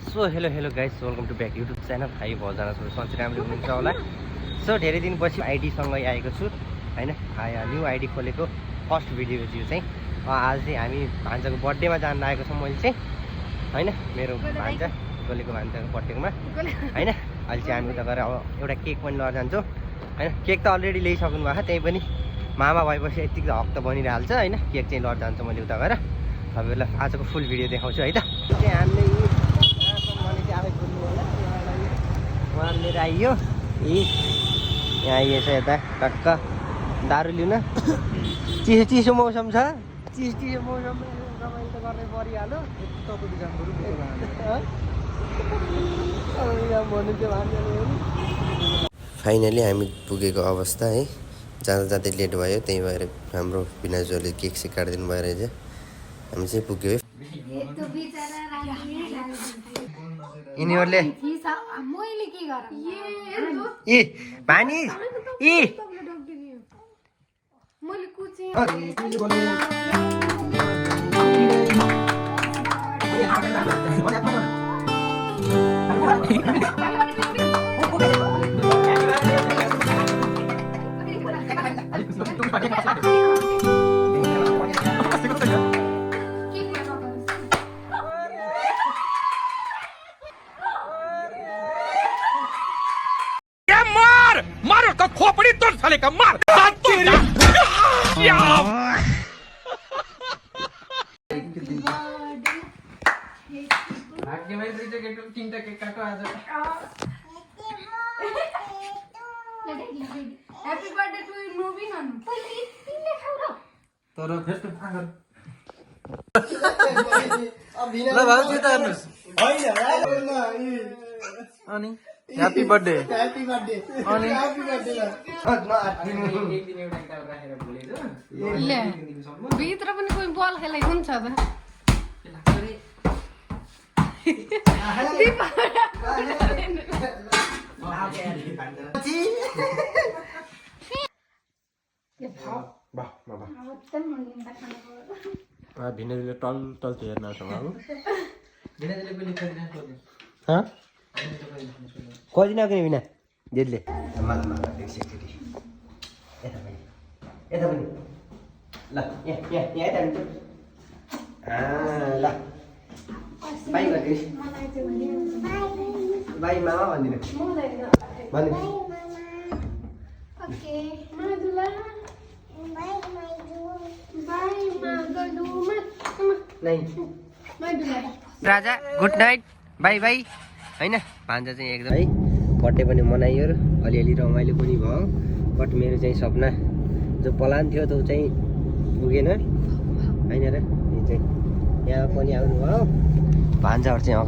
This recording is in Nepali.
So hello guys, welcome to back YouTube channel. है भजना छु सन्चै राम्रो हुनुहुन्छ होला। सो धेरै दिनपछि आइडीसँगै आएको छु हैन। न्यू आइडी खोलेको फर्स्ट भिडियो यो चाहिँ। आज चाहिँ हामी भान्जाको बर्थडेमा जान लागेको छौँ। मैले चाहिँ हैन, मेरो भान्जा गोलेको भान्जाको बर्थडेमा हैन। अहिले चाहिँ हामी उता गएर अब एउटा केक पनि लिएर जान्छौँ हैन। केक त अलरेडी ल्याइसक्नु भएको, त्यही पनि मामा भएपछि यतिको हक त बनिरहन्छ हैन। केक चाहिँ लिएर जान्छु मैले उता गएर। तपाईँहरूलाई आजको फुल भिडियो देखाउँछु है त। चाहिँ हामीले उहाँ लिएर आइयो। यहाँ आइएछ यता टक्क दारू लिउन। चिसो मौसम छ। चिसो मौसममा रमाइलो त गर्नै परिहाल्यो। फाइनली हामी पुगेको अवस्था है। जाँदा जाँदै लेट भयो, त्यही भएर हाम्रो बिनाजुले केक सेक काटिदिनु भयो रहेछ। हामी चाहिँ पुग्यो है। यिनीहरूले पानी मारो का खोपड़ी तोड़ साले का मार Happy birthday to you, moving on. Happy birthday. ले भित्र पनि कोही बल खेलेको हुन्छ त भिनाजुले टल हेर्न कति नगर्ने बिना जेलले यता पनि ल यहाँ यता पनि ल बाई गरिदिनु। बाई मामा भनिदिनु। राजा गुड नाइट, बाई बाई हैन। भान्जा चाहिँ एकदम है बर्थडे पनि मनाइयो र अलिअलि रमाइलो पनि भयो। बट मेरो चाहिँ सपना जो प्लान थियो त्यो चाहिँ पुगेन हैन र। यो चाहिँ यहाँ पनि आउनुभयो भान्जाहरू चाहिँ अगाडि